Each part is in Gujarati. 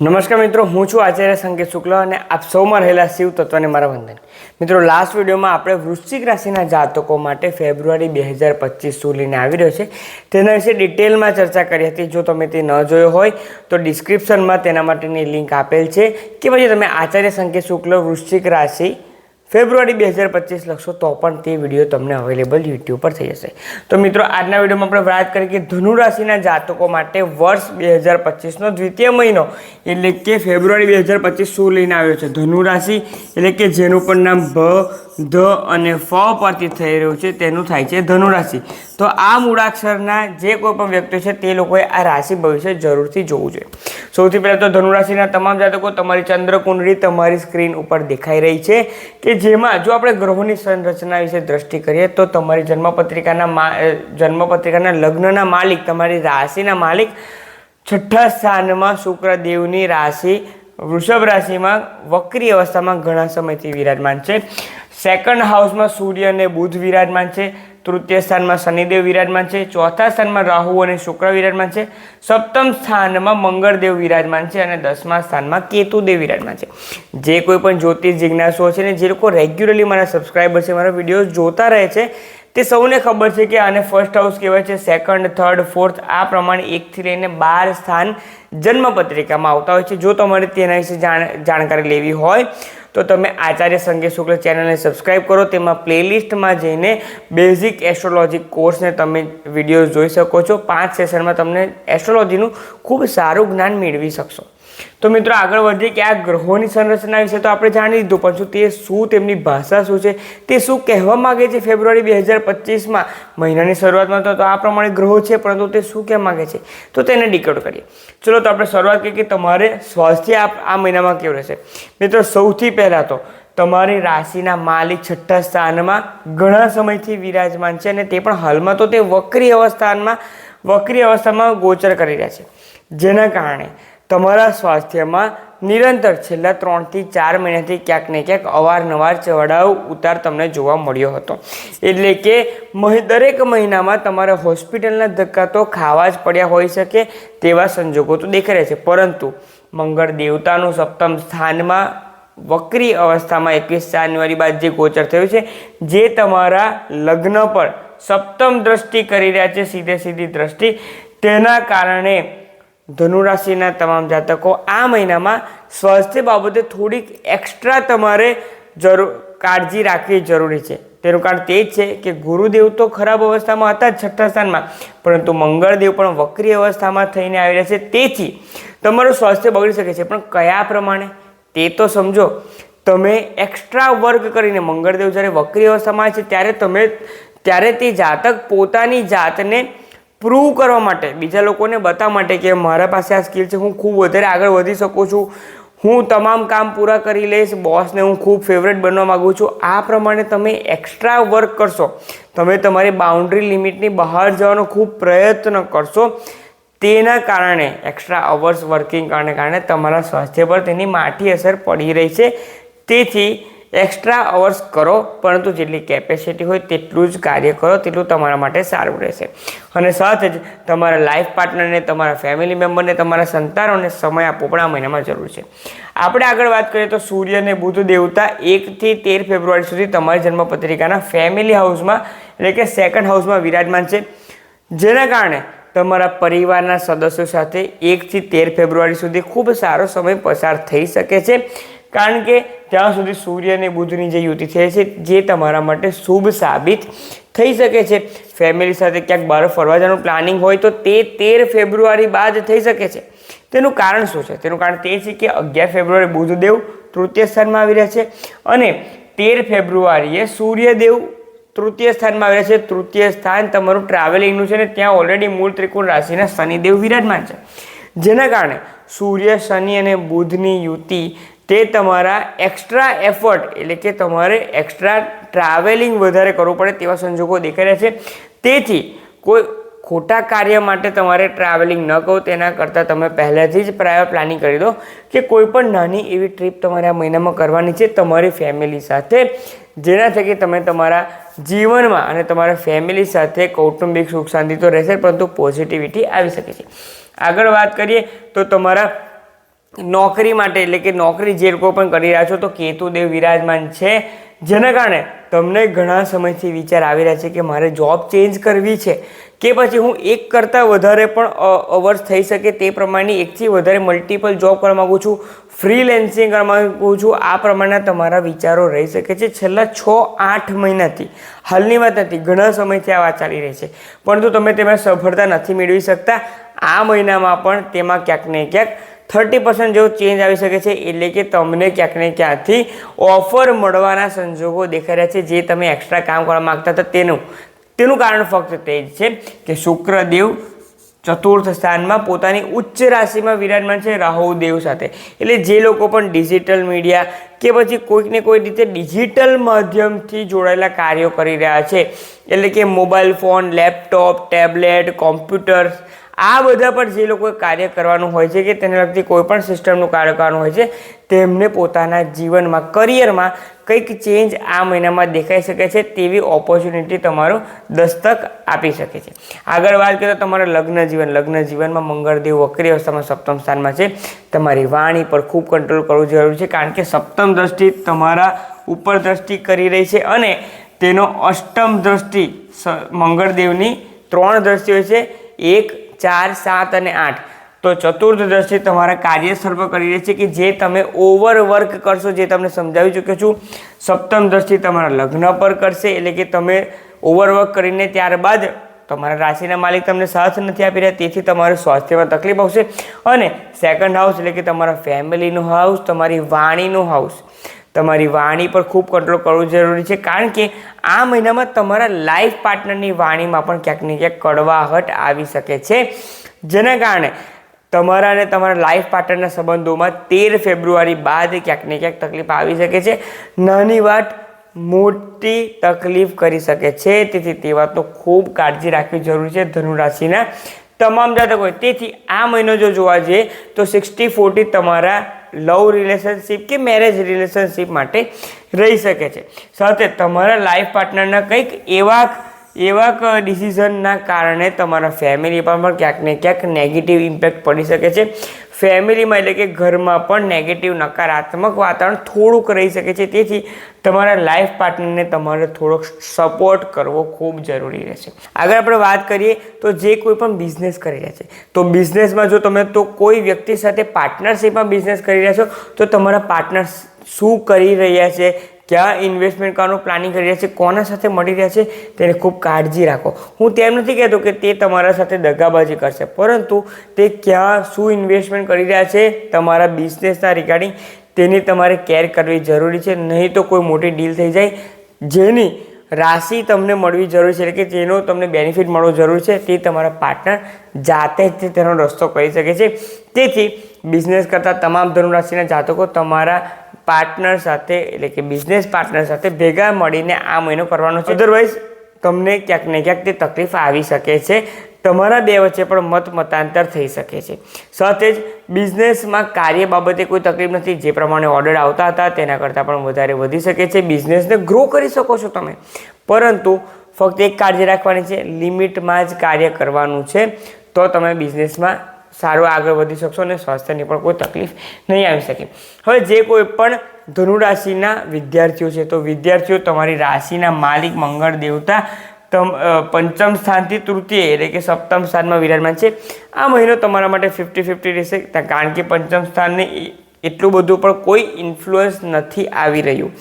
નમસ્કાર મિત્રો, હું છું આચાર્ય સંકેત શુક્લ અને આપ સૌમાં રહેલા શિવ તત્વને મારા વંદન. મિત્રો, લાસ્ટ વિડીયોમાં આપણે વૃશ્ચિક રાશિના જાતકો માટે ફેબ્રુઆરી 2025 શું લઈને આવી રહ્યો છે તેના વિશે ડિટેલમાં ચર્ચા કરી હતી. જો તમે તે ન જોયો હોય તો ડિસ્ક્રિપ્શનમાં તેના માટેની લિંક આપેલ છે કે પછી તમે આચાર્ય સંકેત શુક્લ વૃશ્ચિક રાશિ ફેબ્રુઆરી 2025 લખશો તો પણ તે વિડીયો તમને અવેલેબલ યુટ્યુબ પર થઈ જશે. તો મિત્રો, આજના વિડીયોમાં આપણે વાત કરીએ કે ધનુ રાશિના જાતકો માટે વર્ષ 2025નો દ્વિતીય મહિનો એટલે કે ફેબ્રુઆરી 2025 શું લઈને આવ્યો છે. ધનુ રાશિ એટલે કે જેનું પણ નામ ભ, ધ અને ફ પરથી થઈ રહ્યું છે તેનું થાય છે ધનુ રાશિ. તો આ મૂળાક્ષરના જે કોઈ પણ વ્યક્તિ છે તે લોકોએ આ રાશિ ભવિષ્ય જરૂરથી જોવું જોઈએ. સૌથી પહેલાં તો ધનુ રાશિના તમામ જાતકો, તમારી ચંદ્ર કુંડળી તમારી સ્ક્રીન ઉપર દેખાઈ રહી છે કે જેમાં જો આપણે ગ્રહોની સંરચના વિશે દ્રષ્ટિ કરીએ તો તમારી જન્મપત્રિકાના લગ્નના માલિક, તમારી રાશિના માલિક છઠ્ઠા સ્થાનમાં શુક્રદેવની રાશિ વૃષભ રાશિમાં વક્રી અવસ્થામાં ઘણા સમયથી વિરાજમાન છે. સેકન્ડ હાઉસમાં સૂર્ય અને બુધ વિરાજમાન છે. તૃતીય સ્થાનમાં શનિદેવ વિરાજમાન છે. ચોથા સ્થાનમાં રાહુ અને શુક્ર વિરાજમાન છે. સપ્તમ સ્થાનમાં મંગળદેવ વિરાજમાન છે અને 10મા સ્થાનમાં કેતુદેવ વિરાજમાન છે. જે કોઈ પણ જ્યોતિષ જિજ્ઞાસુઓ છે ને જે લોકો રેગ્યુલરલી મારા સબસ્ક્રાઈબર છે, મારા વિડીયો જોતા રહે છે, તે સૌને ખબર છે કે આને ફર્સ્ટ હાઉસ કહેવાય છે. સેકન્ડ, થર્ડ, ફોર્થ આ પ્રમાણે 1 થી લઈને 12 સ્થાન જન્મપત્રિકામાં આવતા હોય છે. જો તમારે તેના વિશે જાણકારી લેવી હોય તો તમે આચાર્ય સંકેત શુક્લ ચેનલને સબસ્ક્રાઈબ કરો. તેમાં પ્લેલિસ્ટમાં જઈને બેઝિક એસ્ટ્રોલોજી કોર્સને તમે વિડીયો જોઈ શકો છો. 5 સેશનમાં તમને એસ્ટ્રોલોજીનું ખૂબ સારું જ્ઞાન મેળવી શકશો. તો મિત્રો, આગળ વધીએ કે આ ગ્રહોની સંરચના વિશે તો આપણે જાણી લીધું, પણ તે શું, તેમની ભાષા શું છે, તે શું કહેવા માગે છે ફેબ્રુઆરી 2025માં મહિનાની શરૂઆતમાં તો આ પ્રમાણે ગ્રહો છે, પરંતુ તે શું કહેવા માગે છે તો તેને ડીકોડ કરીએ. ચલો, તો આપણે શરૂઆત કરીએ કે તમારે સ્વાસ્થ્ય આ મહિનામાં કેવું રહેશે. મિત્રો, સૌથી પહેલાં તો તમારી રાશિના માલિક છઠ્ઠા સ્થાનમાં ઘણા સમયથી વિરાજમાન છે અને તે પણ હાલમાં તો તે વક્રી અવસ્થામાં ગોચર કરી રહ્યા છે, જેના કારણે તમારા સ્વાસ્થ્યમાં નિરંતર છેલ્લા 3 થી 4 મહિનાથી ક્યાંક ને ક્યાંક અવારનવાર ચઢાવ ઉતાર તમને જોવા મળ્યો હતો. એટલે કે દરેક મહિનામાં તમારે હોસ્પિટલના ધક્કા તો ખાવા જ પડ્યા હોઈ શકે તેવા સંજોગો તો દેખાઈ રહ્યા છે. પરંતુ મંગળ દેવતાનું સપ્તમ સ્થાનમાં વક્રી અવસ્થામાં 21 જાન્યુઆરી બાદ જે ગોચર થયું છે, જે તમારા લગ્ન પર સપ્તમ દ્રષ્ટિ કરી રહ્યા છે, સીધી દ્રષ્ટિ, તેના કારણે ધનુ રાશિના તમામ જાતકો આ મહિનામાં સ્વાસ્થ્ય બાબતે થોડીક એક્સ્ટ્રા તમારે કાળજી રાખવી જરૂરી છે. તેનું કારણ તે જ છે કે ગુરુદેવ તો ખરાબ અવસ્થામાં હતા જ છઠ્ઠા સ્થાનમાં, પરંતુ મંગળદેવ પણ વક્રી અવસ્થામાં થઈને આવી રહ્યા છે. તેથી તમારું સ્વાસ્થ્ય બગડી શકે છે, પણ કયા પ્રમાણે તે તો સમજો. તમે એક્સ્ટ્રા વર્ક કરીને, મંગળદેવ જ્યારે વક્રી અવસ્થામાં છે ત્યારે તે જાતક પોતાની જાતને પ્રૂવ કરવા માટે, બીજા લોકોને બતાવવા માટે કે મારા પાસે આ સ્કિલ છે, હું ખૂબ વધારે આગળ વધી શકું છું, હું તમામ કામ પૂરા કરી લઈશ, બોસને હું ખૂબ ફેવરેટ બનવા માગું છું, આ પ્રમાણે તમે એક્સ્ટ્રા વર્ક કરશો, તમે તમારી બાઉન્ડ્રી લિમિટની બહાર જવાનો ખૂબ પ્રયત્ન કરશો, તેના કારણે એક્સ્ટ્રા અવર્સ વર્કિંગ કારણે તમારા સ્વાસ્થ્ય પર તેની માઠી અસર પડી રહી છે. તેથી એક્સ્ટ્રા અવર્સ કરો, પરંતુ જેટલી કેપેસિટી હોય તેટલું જ કાર્ય કરો, તેટલું તમારા માટે સારું રહેશે. અને સાથે જ તમારા લાઈફ પાર્ટનરને, તમારા ફેમિલી મેમ્બરને, તમારા સંતાનોને સમય આપવો પણ આ મહિનામાં જરૂર છે. આપણે આગળ વાત કરીએ તો સૂર્ય અને બુધ દેવતા 1 થી 13 ફેબ્રુઆરી સુધી તમારી જન્મપત્રિકાના ફેમિલી હાઉસમાં એટલે કે સેકન્ડ હાઉસમાં વિરાજમાન છે, જેના કારણે તમારા પરિવારના સદસ્યો સાથે 1 થી 13 ફેબ્રુઆરી સુધી ખૂબ સારો સમય પસાર થઈ શકે છે. કારણ કે ત્યાં સુધી સૂર્ય અને બુધની જે યુતિ થઈ છે, જે તમારા માટે શુભ સાબિત થઈ શકે છે. ફેમિલી સાથે ક્યાંક બહાર ફરવા જવાનું પ્લાનિંગ હોય તો તે 13 ફેબ્રુઆરી બાદ થઈ શકે છે. તેનું કારણ શું છે? તેનું કારણ તે છે કે 11 ફેબ્રુઆરી બુધદેવ તૃતીય સ્થાનમાં આવી રહ્યા છે અને 13 ફેબ્રુઆરીએ સૂર્યદેવ તૃતીય સ્થાનમાં આવ્યા છે. તૃતીય સ્થાન તમારું ટ્રાવેલિંગનું છે ને ત્યાં ઓલરેડી મૂળ ત્રિકોણ રાશિના શનિદેવ વિરાજમાન છે, જેના કારણે સૂર્ય, શનિ અને બુધની યુતિ તે તમારા એક્સ્ટ્રા એફર્ટ એટલે કે તમારે એક્સ્ટ્રા ટ્રાવેલિંગ વધારે કરવું પડે તેવા સંજોગો દેખાઈ રહ્યા છે. તેથી કોઈ ખોટા કાર્ય માટે તમારે ટ્રાવેલિંગ ન કરો, તેના કરતાં તમે પહેલેથી જ પ્રાયોર પ્લાનિંગ કરી દો કે કોઈ પણ નાની એવી ટ્રીપ તમારે આ મહિનામાં કરવાની છે તમારી ફેમિલી સાથે, જેના થકી તમે તમારા જીવનમાં અને તમારા ફેમિલી સાથે કૌટુંબિક સુખ શાંતિ તો રહેશે, પરંતુ પોઝિટિવિટી આવી શકે છે. આગળ વાત કરીએ તો તમારા નોકરી માટે એટલે કે નોકરી જે લોકો પણ કરી રહ્યા છો તો કેતુદેવ વિરાજમાન છે, જેના કારણે તમને ઘણા સમયથી વિચાર આવી રહ્યા છે કે મારે જોબ ચેન્જ કરવી છે કે પછી હું એક કરતાં વધારે પણ અવર્સ થઈ શકે તે પ્રમાણેની એકથી વધારે મલ્ટિપલ જોબ કરવા માગું છું, ફ્રીલેન્સિંગ કરવા માગું છું, આ પ્રમાણના તમારા વિચારો રહી શકે છે. છેલ્લા 6-8 મહિનાથી, હાલની વાત નથી, ઘણા સમયથી આ વાત ચાલી રહી છે, પરંતુ તમે તેમાં સફળતા નથી મેળવી શકતા. આ મહિનામાં પણ તેમાં ક્યાંક ને ક્યાંક 30% જેવો ચેન્જ આવી શકે છે, એટલે કે તમને ક્યાંક ને ક્યાંકથી ઓફર મળવાના સંજોગો દેખાઈ રહ્યા છે. જે તમે એક્સ્ટ્રા કામ કરવા માગતા હતા તેનું કારણ ફક્ત તે જ છે કે શુક્રદેવ ચતુર્થ સ્થાનમાં પોતાની ઉચ્ચ રાશિમાં વિરાજમાન છે રાહુ દેવ સાથે. એટલે જે લોકો પણ ડિજિટલ મીડિયા કે પછી કોઈક ને કોઈ રીતે ડિજિટલ માધ્યમથી જોડાયેલા કાર્યો કરી રહ્યા છે, એટલે કે mobile phone, laptop, tablet, computer, આ બધા પર જે લોકોએ કાર્ય કરવાનું હોય છે કે તેને લગતી કોઈ પણ સિસ્ટમનું કાર્ય કરવાનું હોય છે, તેમને પોતાના જીવનમાં, કરિયરમાં કંઈક ચેન્જ આ મહિનામાં દેખાઈ શકે છે. તેવી ઓપોર્ચ્યુનિટી તમારું દસ્તક આપી શકે છે. આગળ વાત કરીએ તો તમારા લગ્ન જીવનમાં મંગળદેવ વક્રી અવસ્થામાં સપ્તમ સ્થાનમાં છે. તમારી વાણી પર ખૂબ કંટ્રોલ કરવું જરૂરી છે, કારણ કે સપ્તમ દ્રષ્ટિ તમારા ઉપર દ્રષ્ટિ કરી રહી છે અને તેનો અષ્ટમ દ્રષ્ટિ મંગળદેવની 3 દ્રષ્ટિ હોય છે, 1, 4, 7 અને 8. તો ચતુર્થ દ્રષ્ટિ તમારા કાર્યસ્થળ પર કરી રહી છે કે જે તમે ઓવરવર્ક કરશો, જે તમને સમજાવી ચૂક્યો છું. સપ્તમ દ્રષ્ટિ તમારા લગ્ન પર કરશે, એટલે કે તમે ઓવરવર્ક કરીને ત્યારબાદ તમારા રાશિના માલિક તમને સાથ નથી આપી રહ્યા, તેથી તમારે સ્વાસ્થ્યમાં તકલીફ આવશે. અને સેકન્ડ હાઉસ એટલે કે તમારા ફેમિલીનો હાઉસ, તમારી વાણીનો હાઉસ, તમારી વાણી પર ખૂબ કંટ્રોલ કરવું જરૂરી છે, કારણ કે આ મહિનામાં તમારા લાઈફ પાર્ટનરની વાણીમાં પણ ક્યાંક ને ક્યાંક કડવાહટ આવી શકે છે, જેના કારણે તમારા અને તમારા લાઈફ પાર્ટનરના સંબંધોમાં 13 ફેબ્રુઆરી બાદ ક્યાંક ને ક્યાંક તકલીફ આવી શકે છે. નાની વાત મોટી તકલીફ કરી શકે છે, તેથી તે વાતનો ખૂબ કાળજી રાખવી જરૂરી છે ધનુ રાશિના તમામ જાતકોએ. તેથી આ મહિનો જો જોવા જઈએ તો 60-40 તમારા લવ રિલેશનશિપ કે મેરેજ રિલેશનશિપ માટે રહી શકે છે. સાથે તમારા લાઈફ પાર્ટનરના કંઈક એવા ડિસિઝનના કારણે તમારા ફેમિલી પર પણ ક્યાંક ને ક્યાંક નેગેટિવ ઇમ્પેક્ટ પડી શકે છે. ફેમિલીમાં એટલે કે ઘરમાં પણ નેગેટિવ નકારાત્મક વાતાવરણ થોડુંક રહી શકે છે, તેથી તમારા લાઈફ પાર્ટનરને તમારે થોડોક સપોર્ટ કરવો ખૂબ જરૂરી રહેશે. આગળ આપણે વાત કરીએ તો જે કોઈ પણ બિઝનેસ કરી રહ્યા છે, તો બિઝનેસમાં જો તમે તો કોઈ વ્યક્તિ સાથે પાર્ટનરશિપમાં બિઝનેસ કરી રહ્યા છો તો તમારા પાર્ટનર શું કરી રહ્યા છે, ક્યાં ઇન્વેસ્ટમેન્ટ કરવાનું પ્લાનિંગ કરી રહ્યા છે, કોના સાથે મળી રહ્યા છે, તેને ખૂબ કાળજી રાખો. હું તેમ નથી કહેતો કે તે તમારા સાથે દગાબાજી કરશે, પરંતુ તે ક્યાં શું ઇન્વેસ્ટમેન્ટ કરી રહ્યા છે તમારા બિઝનેસના રિગાર્ડિંગ, તેની તમારે કેર કરવી જરૂરી છે. નહીં તો કોઈ મોટી ડીલ થઈ જાય જેની રાશિ તમને મળવી જરૂરી છે, એટલે કે જેનો તમને બેનિફિટ મળવો જરૂરી છે, તે તમારા પાર્ટનર જાતે જ તેનો રસ્તો કરી શકે છે. તેથી બિઝનેસ કરતા તમામ ધનુ રાશિના જાતકો તમારા પાર્ટનર સાથે એટલે કે બિઝનેસ પાર્ટનર સાથે ભેગા મળીને આ મહિનો કરવાનો છે. અધરવાઇઝ તમને ક્યાંક ને ક્યાંક તે તકલીફ આવી શકે છે, તમારા બે વચ્ચે પણ મતાંતર થઈ શકે છે. સાથે જ બિઝનેસમાં કાર્ય બાબતે કોઈ તકલીફ નથી, જે પ્રમાણે ઓર્ડર આવતા હતા તેના કરતાં પણ વધારે વધી શકે છે. બિઝનેસને ગ્રો કરી શકો છો તમે, પરંતુ ફક્ત એક કાળજી રાખવાની છે, લિમિટમાં જ કાર્ય કરવાનું છે, તો તમે બિઝનેસમાં સારું આગળ વધી શકશો અને સ્વાસ્થ્યની પણ કોઈ તકલીફ નહીં આવી શકે. હવે જે કોઈ પણ ધનુ રાશિના વિદ્યાર્થીઓ છે, તો વિદ્યાર્થીઓ તમારી રાશિના માલિક મંગળ દેવતા પંચમ સ્થાનથી તૃતીય એટલે કે સપ્તમ સ્થાનમાં વિરાજમાન છે. આ મહિનો તમારા માટે 50-50 રહેશે, કારણ કે પંચમ સ્થાનને એટલું બધું પણ કોઈ ઇન્ફ્લુઅન્સ નથી આવી રહ્યું,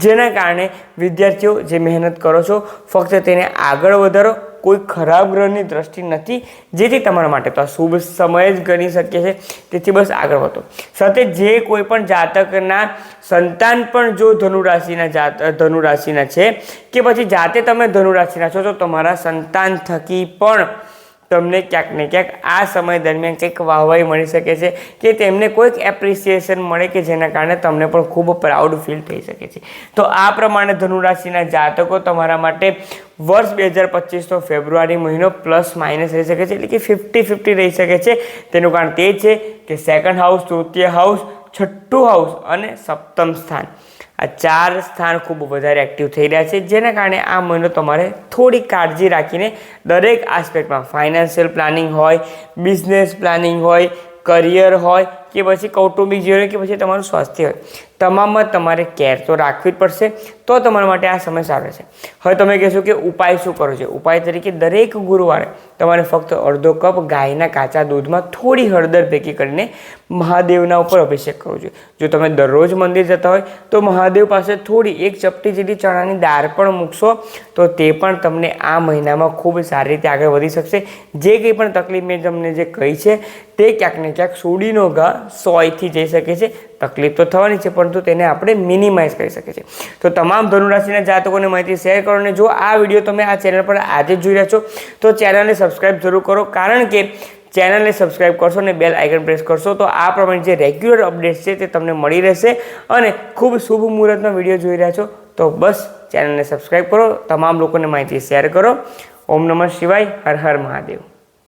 જેના કારણે વિદ્યાર્થીઓ જે મહેનત કરો છો ફક્ત તેને આગળ વધારો. કોઈ ખરાબ ગ્રહની દ્રષ્ટિ નથી, જેથી તમારા માટે તો આ શુભ સમય જ ગણી શકીએ છીએ, તેથી બસ આગળ વધો. સાથે જે કોઈ પણ જાતકના સંતાન પણ જો ધનુ રાશિના છે કે પછી જાતે તમે ધનુ રાશિના છો, તો તમારા સંતાન થકી પણ તમને ક્યાંક ને ક્યાંક આ સમય દરમિયાન કંઈક વાહવાઈ મળી શકે છે, કે તેમને કોઈક એપ્રિસિએશન મળે કે જેના કારણે તમને પણ ખૂબ પ્રાઉડ ફીલ થઈ શકે છે. તો આ પ્રમાણે ધનુ રાશિના જાતકો તમારા માટે વર્ષ 2025 ફેબ્રુઆરી મહિનો પ્લસ માઇનસ રહી શકે છે, એટલે કે 50-50 રહી શકે છે. તેનું કારણ તે છે કે સેકન્ડ હાઉસ, તૃતીય હાઉસ, છઠ્ઠું હાઉસ અને સપ્તમ સ્થાન, આ 4 સ્થાન ખૂબ વધારે એક્ટિવ થઈ રહ્યા છે, જેના કારણે આ મહિનો તમારે થોડી કાળજી રાખીને દરેક આસ્પેક્ટમાં, ફાઇનાન્શિયલ પ્લાનિંગ હોય, બિઝનેસ પ્લાનિંગ હોય, કરિયર હોય કે પછી કૌટુંબિક જીવન હોય કે પછી તમારું સ્વાસ્થ્ય હોય, તમામમાં તમારે કેર તો રાખવી જ પડશે, તો તમારા માટે આ સમય સારો છે. હવે તમે કહેશો કે ઉપાય શું કરો છો? ઉપાય તરીકે દરેક ગુરુવારે તમારે ફક્ત અડધો કપ ગાયના કાચા દૂધમાં થોડી હળદર ભેગી કરીને મહાદેવના ઉપર અભિષેક કરવો જોઈએ. જો તમે દરરોજ મંદિર જતા હોય તો મહાદેવ પાસે થોડી 1 ચપટી જેટલી ચણાની દાળ પણ મૂકશો તો તે પણ તમને આ મહિનામાં ખૂબ સારી રીતે આગળ વધી શકશે. જે કંઈ પણ તકલીફ મેં તમને જે કહી છે તે ક્યાંક ને ક્યાંક સોડીનો ઘા 100થી જઈ શકે છે. તકલીફ તો થવાની છે પરંતુ તેને આપણે મિનિમાઇઝ કરી શકીએ છીએ. તો તમામ ધનુરાશિના જાતકોને માહિતી શેર કરો, અને જો આ વિડીયો તમે આ ચેનલ પર આજે જ જોઈ રહ્યા છો તો ચેનલને સબસ્ક્રાઈબ જરૂર કરો, કારણ કે ચેનલને સબસ્ક્રાઈબ કરશો અને બેલ આઇકન પ્રેસ કરશો તો આ પ્રમાણે જે રેગ્યુલર અપડેટ્સ છે તે તમને મળી રહેશે. અને ખૂબ શુભ મુહૂર્તનો વિડીયો જોઈ રહ્યા છો તો બસ ચેનલને સબસ્ક્રાઈબ કરો, તમામ લોકોને માહિતી શેર કરો. ઓમ નમઃ શિવાય. હર હર મહાદેવ.